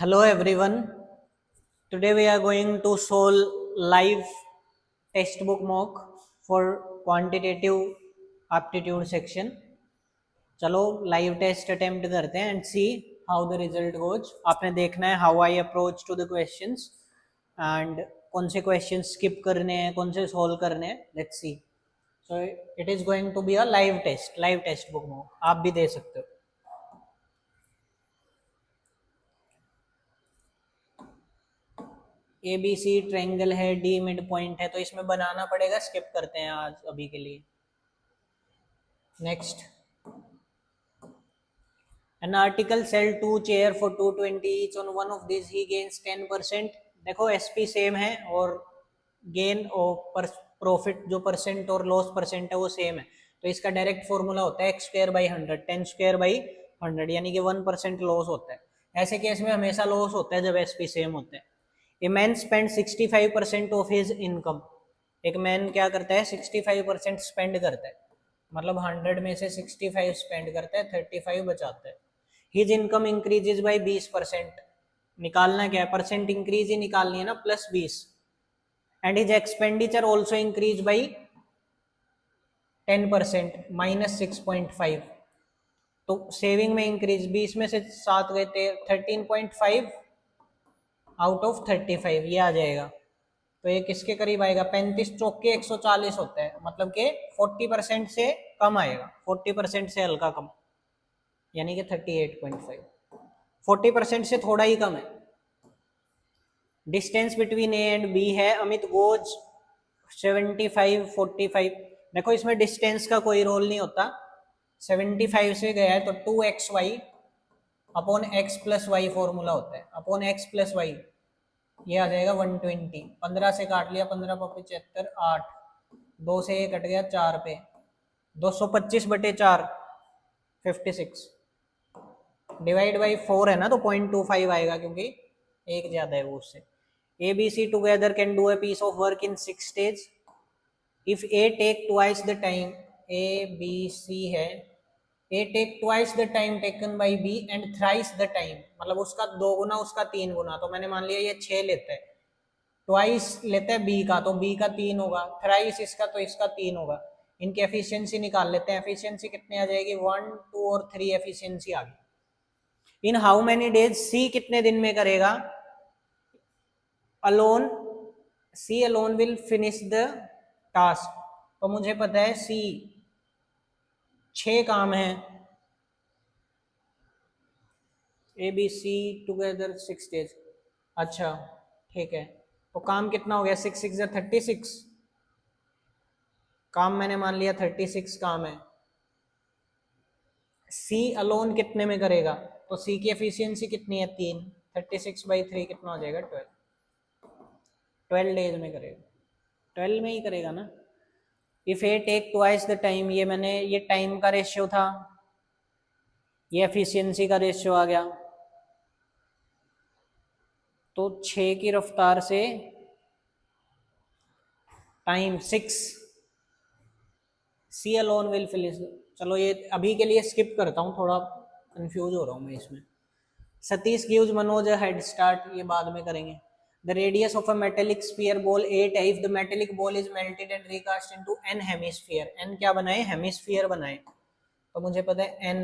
Hello everyone. Today we are going to solve live textbook mock for quantitative aptitude section. चलो live test attempt करते हैं and see how the result goes. आपने देखना है how I approach to the questions and कौन से question skip करने हैं, कौन से सोल्व करने हैं. Let's see. So it is going to be a live test book mock. आप भी दे सकते हो. ए बी सी ट्रायंगल है, डी मिड पॉइंट है, तो इसमें बनाना पड़ेगा. स्किप करते हैं आज अभी के लिए. Next. An article sell 2 chair for 220 each. On one of these he gains 10%. देखो एसपी सेम है और गेन और प्रॉफिट जो परसेंट और लॉस परसेंट है वो सेम है. तो इसका डायरेक्ट फॉर्मूला होता है x square by 100, 10 square by 100, यानी कि 1% लॉस होता है. ऐसे केस में हमेशा लॉस होता है जब एसपी सेम होता है. A man spend 65% of his income. एक मैन क्या करता है 65% स्पेंड करता है, मतलब 100 में से 65 स्पेंड करता है, 35 बचाता है. His income increases by 20%. निकालना क्या है, परसेंट इंक्रीज ही निकालनी है ना, plus 20. And his expenditure also increase by 10%, minus 6.5. तो सेविंग में इंक्रीज, 20 में से 7 गए थे, 13.5 आउट ऑफ 35 ये आ जाएगा. तो ये किसके करीब आएगा, 35 चौक के 140 होता है, मतलब कि 40% से कम आएगा, 40% से हल्का कम, यानी कि 38.5. 40% से थोड़ा ही कम है. Distance between A and B है, अमित गोज 75 45. देखो इसमें डिस्टेंस का कोई रोल नहीं होता. 75 से गया है तो 2xy upon x plus Y formula होता है. अपॉन x प्लस वाई ये आ जाएगा 120. 15 से काट लिया, 15 पर 75, 8, 2 से ये कट गया 4 पे, 225 बटे 4 56. डिवाइड बाई 4 है ना, तो 0.25 आएगा क्योंकि एक ज्यादा है वो उससे. A B C together can do a piece of work in 6 stage. If A take twice the time, A B C है, A take twice the time taken by B and thrice the time, मतलब उसका 2 गुना उसका 3 गुना. तो मैंने मान लिया ये 6 लेता है, ट्वाइस लेता है बी का, तो बी का 3 होगा, थ्राइस इसका तो इसका 3 होगा. इनकी एफिशिएंसी निकाल लेते हैं. एफिशिएंसी कितनी आ जाएगी, 1 2 और 3 एफिशिएंसी आ गई. In how many days, C कितने दिन में करेगा. Alone, C alone will finish the task. तो मुझे पता है सी 6 काम है, A B C together 6 days. अच्छा ठीक है, तो काम कितना हो गया, 6 6 36. काम मैंने मान लिया 36 काम है. सी अलोन कितने में करेगा, तो सी की एफिशिएंसी कितनी है 3. 36/3 कितना हो जाएगा 12. 12 डेज में करेगा, 12 में ही करेगा ना. If A take twice the time, ये मैंने ये टाइम का रेशियो था, ये एफिशिएंसी का रेशियो आ गया. तो 6 की रफ्तार से time 6, C alone will finish. चलो ये अभी के लिए स्किप करता हूँ, थोड़ा कंफ्यूज हो रहा हूँ मैं इसमें. Satish gives Manoj head start, ये बाद में करेंगे. The radius of a metallic sphere ball 8 है. If the metallic ball is melted and recast into n hemisphere, n क्या बनाए, हेमिस्फीयर बनाए. तो मुझे पता है n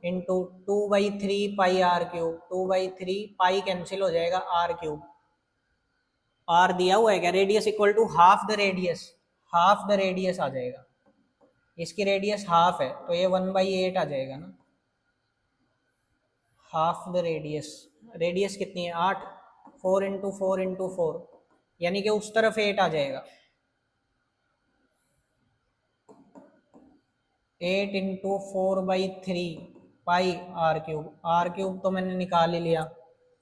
into 2/3 pi are cube. 2/3 pi cancel हो जाएगा, आर क्यूब. आर दिया हुआ है क्या, radius equal to half the radius, half the radius आ जाएगा. इसकी रेडियस हाफ है तो ये 1/8 आ जाएगा ना. हाफ द रेडियस, रेडियस कितनी है 8, 4 इंटू 4 इंटू 4, यानी कि उस तरफ 8 आ जाएगा. 8 into 4/3 pi are cube. R cube तो मैंने निकाल ही लिया,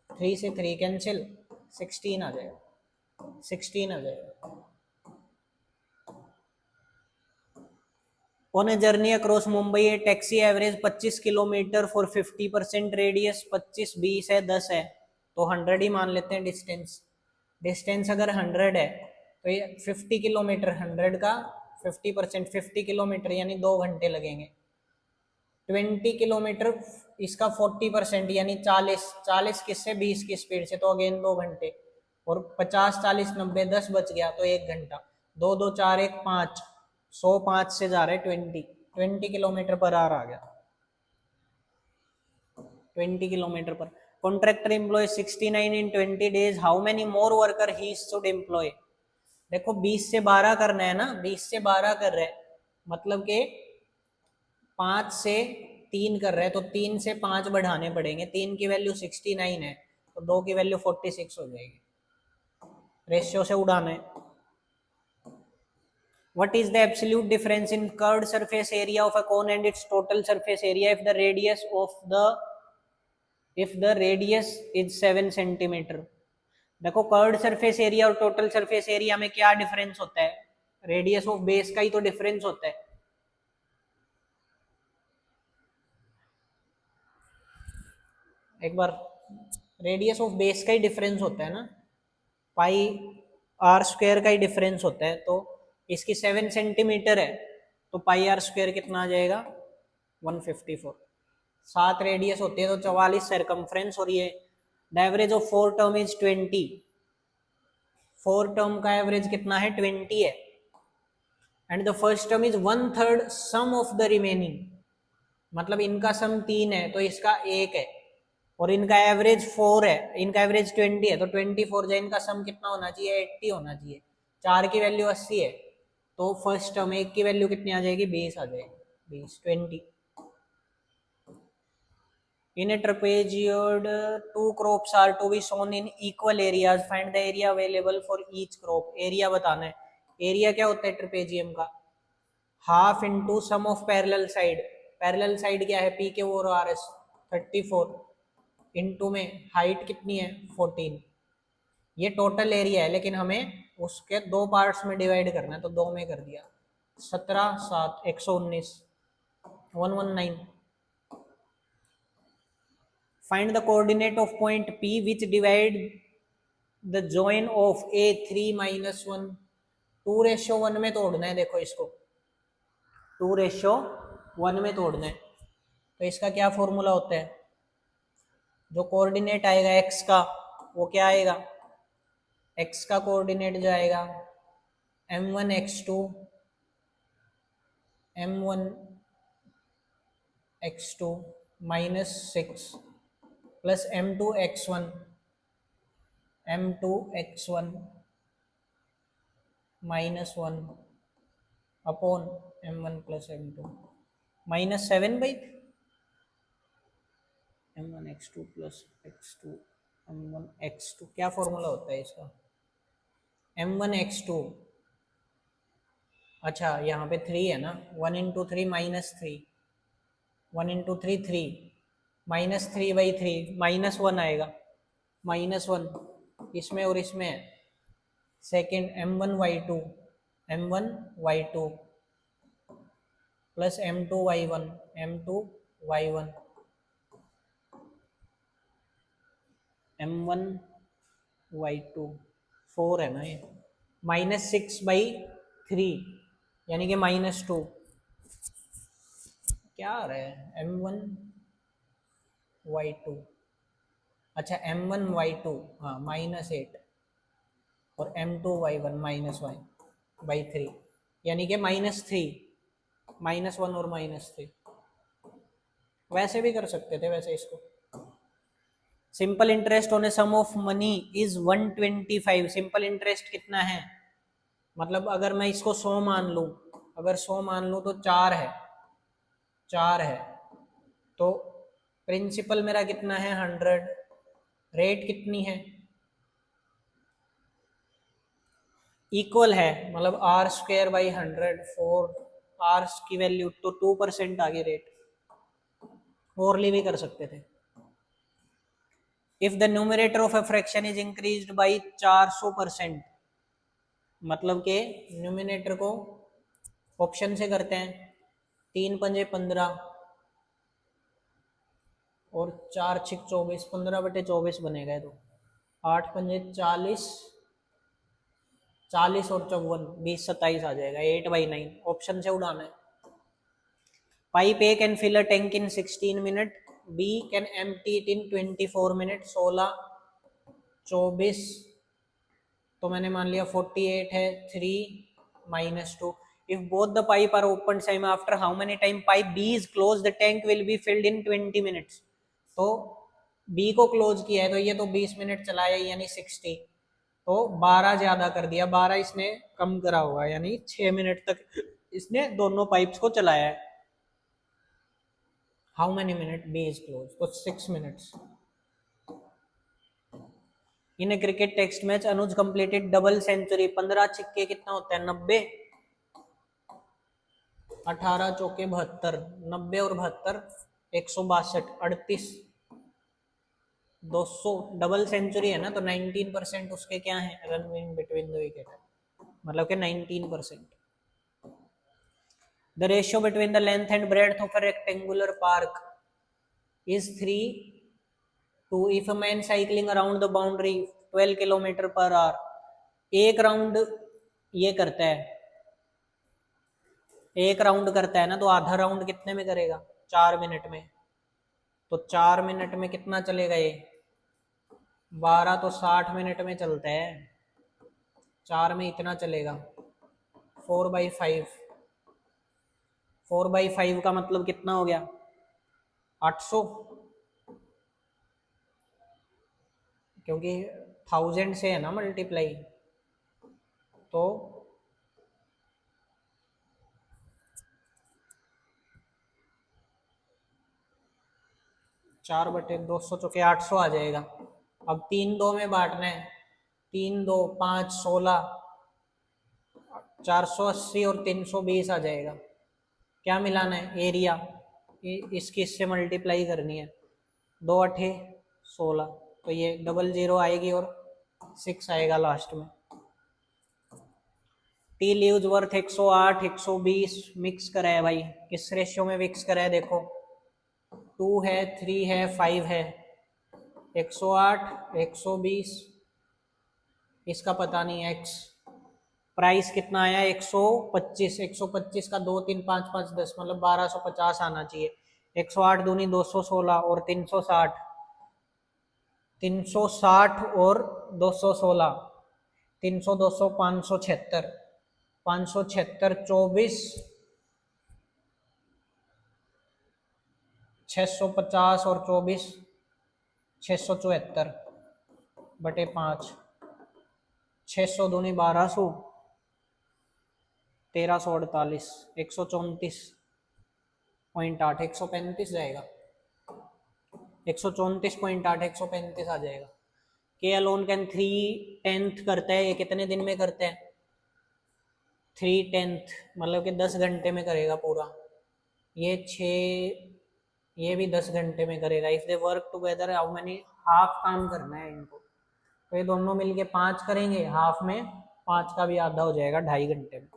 3 से 3 कैंसिल, 16 आ जाएगा, 16 आ जाएगा. On a journey across Mumbai A taxi average 25 kilometre for 50% radius. 25 20 है 10 है, तो 100 ही मान लेते हैं डिस्टेंस. डिस्टेंस अगर 100 है तो ये 50 किलोमीटर, 100 का 50%, 50 किलोमीटर यानी 2 घंटे लगेंगे. 20 किलोमीटर, इसका 40% यानी 40 किससे, 20 की स्पीड से, तो अगेन 2 घंटे। और 50 40 90 10 बच गया तो 1 घंटा। 2 2 4 1 5, 105 से जा रहे 20 किलोमीटर पर आवर आ गया। 20 किलोमीटर पर। Contractor employ 69 in 20 days, how many more worker he should employ. देखो 20 से 12 करना है ना, 20 से 12 कर रहे हैं, मतलब के 5 से 3 कर रहे हैं, तो 3 से 5 बढ़ाने पड़ेंगे। 3 की वैल्यू 69 है, तो 2 की वैल्यू 46 हो जाएगी। रेशियो से उड़ाना है। What is the absolute difference in curved surface area of a cone and its total surface area if the radius is 7 centimeter? देखो कर्व्ड सरफेस एरिया और टोटल सरफेस एरिया में क्या डिफरेंस होता है? रेडियस ऑफ बेस का ही तो difference होता है। एक बार, रेडियस ऑफ बेस का ही डिफरेंस होता है ना, पाई आर स्क्वायर का ही डिफरेंस होता है। तो इसकी 7 सेंटीमीटर है, तो पाई आर स्क्वायर कितना आ जाएगा? 154। 7 रेडियस होती है तो 44 सरकमफ्रेंस, और ये the average of 4 term is 20। 4 term का एवरेज कितना है? 20 है। And the first term is 1/3 sum of the remaining, मतलब इनका सम 3 है तो इसका 1 है, और इनका एवरेज 4 है, इनका एवरेज 20 है, तो 24 जो इनका सम कितना होना चाहिए? 80 होना चाहिए। 4 की वैल्यू 80 है, तो फर्स्ट टर्म 1 की वैल्यू कितनी आ जाएगी? 20 आ जाएगी। 20 In a trapezoid, 2 crops are to be sown in equal areas. Find the area available for each crop. Area बताना है। एरिया क्या होता है ट्रेपेजियम का? Half into sum of parallel side. Parallel side क्या है? पी के और R S 34 into में हाइट कितनी है? 14। ये टोटल एरिया है, लेकिन हमें उसके 2 पार्ट्स में डिवाइड करना है, तो 2 में कर दिया। 17 7 119 119। Find the coordinate of point P which divide the join of A3 - 1। 2:1 में तोड़ना है। देखो इसको 2:1 में तोड़ना है, तो इसका क्या फॉर्मूला होता है? जो कोऑर्डिनेट आएगा x का, वो क्या आएगा? x का कोऑर्डिनेट जो आएगा m1 x2 -6 plus m2 x1 -1 upon m1 plus m2 -7/, m1 x2 plus x2 m1 x2, क्या फॉर्मूला होता है इसका? m1 x2, अच्छा यहाँ पे 3 है ना, 1 × 3 -3, 1 × 3 3, -3/3 -1 आएगा, -1 इसमें और इसमें है। Second m1 y2 plus m2 y1 m1 y2 4 है ना ये, -6/3 यानी कि -2। क्या आ रहा है? m1 y2, अच्छा m1 y2 हाँ -8, और m2 y1 -1/3, यानी कि -3 -1 और -3। वैसे भी कर सकते थे वैसे इसको। Simple interest on a sum of money is 125। Simple interest कितना है? मतलब अगर मैं इसको 100 मान लूँ, अगर 100 मान लूँ तो 4 है, तो प्रिंसिपल मेरा कितना है? 100। रेट कितनी है? इक्वल है, मतलब r²/100 4 r की वैल्यू तो 2% आ गई रेट। ओरली भी कर सकते थे। If the numerator of a fraction is increased by 400%, मतलब के न्यूमिनेटर को ऑप्शन से करते हैं, 3 पंजे 15 और 4 6 24, 15/24 बनेगा। तो 8 पंजे 40, 40 और 54 20 27 आ जाएगा। 8/9 ऑप्शन से उड़ाना है। Pipe A can fill a tank in 16 minute, B can empty it in 24 minute, 16 24, तो मैंने मान लिया 48 है, 3 minus 2। If both the pipe are open time after how many time pipe B is close the tank will be filled in 20 minutes. तो B को close किया है तो ये तो 20 मिनट चलाया यानी 60, तो 12 ज्यादा कर दिया, 12 इसने कम करा होगा यानी 6 मिनट तक इसने दोनों पाइप्स को चलाया है। How many minute B is close, तो 6 minutes. In a cricket test match Anuj completed double century, 15 छिक्के कितना होता है 90, 18 चौके 72, 90 और 72 162, 38, 200, डबल सेंचुरी है ना, तो 19% उसके क्या है run in between the wicket, मतलब कि 19%। The ratio between the length and breadth of a rectangular park is 3:2 if a man cycling around the boundary 12 kilometre per hour. एक राउंड ये करता है, एक राउंड करता है ना, तो आधा राउंड कितने में करेगा 4 मिनट में, तो 4 मिनट में कितना चलेगा ये 12, तो 60 मिनट में चलता है, 4 में इतना चलेगा 4/5, 4/5 का मतलब कितना हो गया 800, क्योंकि 1000 से है ना मल्टीप्लाई, तो 4/200 चुके 800 आ जाएगा। अब 3 2 में बांटना है, 3 2 5 16, 480 और 320 आ जाएगा। क्या मिलाना है एरिया, इसकी इससे मल्टीप्लाई करनी है, 2 8 16, तो ये 00 आएगी और 6 आएगा लास्ट में। टी लीव्स वर्थ 108 120 मिक्स करा है भाई, किस रेशियो में मिक्स करा है देखो, 2 है 3 है 5 है, 108 120, इसका पता नहीं है x, प्राइस कितना आया 125, 125 का 2 3 5 5 10 मतलब 1250 आना चाहिए, 108 दूनी 216 और 360, 360 और 216, 300 200 576, 576 24, 650 और 24 674/5, 600 दूनी 1200, 1348, 134.8, 135 जाएगा, 134.8 135 आ जाएगा। के अलोन कैन 3/10 करता है, ये कितने दिन में करता है 3/10 मतलब कि 10 घंटे में करेगा पूरा, ये 6, ये भी 10 घंटे में करेगा। If they work together how many, half काम करना है इनको, तो ये दोनों मिलके 5 करेंगे, हाफ में 5 का भी आधा हो जाएगा 2.5 घंटे में।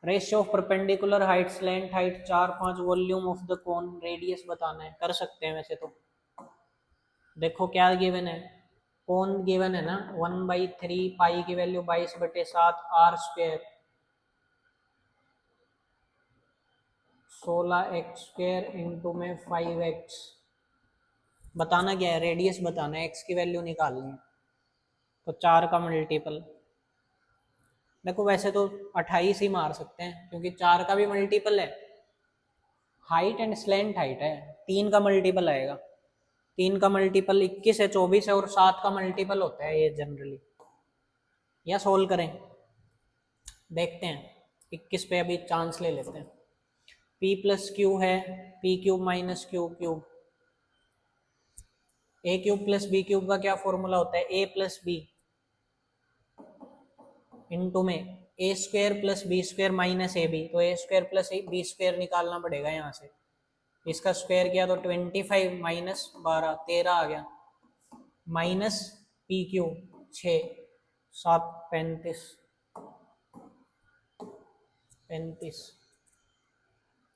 Ratio of perpendicular height slant height 4 5, volume of the cone, radius बताना है, कर सकते हैं वैसे तो। देखो क्या गिवन है, कोन गिवन है ना 1/3 पाई की value 22/7 r square, 16x² into में 5x, बताना क्या है रेडियस बताना है, x की वैल्यू निकालनी है, तो 4 का मल्टीपल, देखो वैसे तो 28 ही मार सकते हैं क्योंकि 4 का भी मल्टीपल है, हाइट एंड स्लैंट हाइट है, 3 का मल्टीपल आएगा, 3 का मल्टीपल 21 है 24 है और 7 का मल्टीपल होता है ये जनरली, या सोल्व करें देखते हैं, 21 पे अभी चांस ले लेते हैं। p प्लस क्यू है, p cube minus Q cube, a cube plus b cube का क्या फॉर्मूला होता है a प्लस बी इंटू में a² plus b² minus ab, तो a² प्लस b² निकालना पड़ेगा यहाँ से, इसका स्क्वायर किया तो 25 माइनस 12 13 आ गया, minus P Q 6 7 35,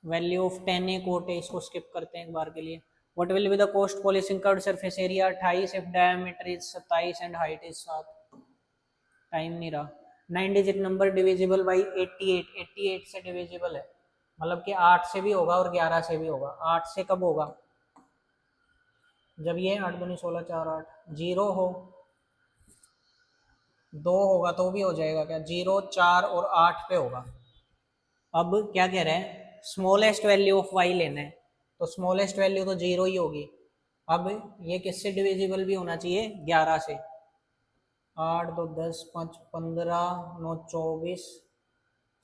value of 10 a quote है, इसको स्किप करते हैं एक बार के लिए। What will be the cost polishing curved surface area 28 if diameter is 27 and height is 7, time नहीं रहा। 9 डिजिट नंबर डिविजिबल बाई 88, 88 से डिविजिबल है, मतलब कि 8 से भी होगा और 11 से भी होगा। 8 से कब होगा, जब ये 8 दूनी 16 4 8 जीरो हो, 2 होगा तो भी हो जाएगा क्या, 0 4 और 8 पे होगा। अब क्या कह रहे हैं, स्मॉलेस्ट वैल्यू ऑफ वाई लेना है, तो स्मॉलेस्ट वैल्यू तो 0 ही होगी। अब ये किससे डिविजिबल भी होना चाहिए, 11 से। 8 2 10 5 15 9 24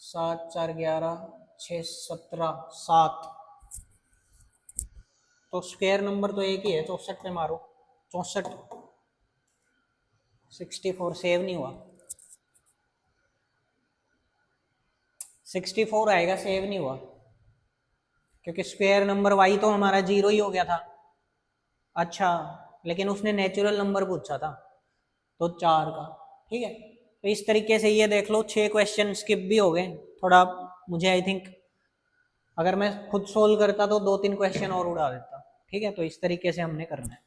7 4 11 6 17 7। तो स्क्वायर नंबर तो एक ही है, 64 पे मारो, 64 64 सेव नहीं हुआ, 64 आएगा, सेव नहीं हुआ, क्योंकि स्क्वायर नंबर वाई तो हमारा 0 ही हो गया था। अच्छा, लेकिन उसने नेचुरल नंबर पूछा था, तो 4 का। ठीक है, तो इस तरीके से ये देख लो 6 क्वेश्चन स्किप भी हो गए थोड़ा। मुझे आई थिंक अगर मैं खुद सोल्व करता तो 2-3 क्वेश्चन और उड़ा देता। ठीक है, तो इस तरीके से हमने करना है।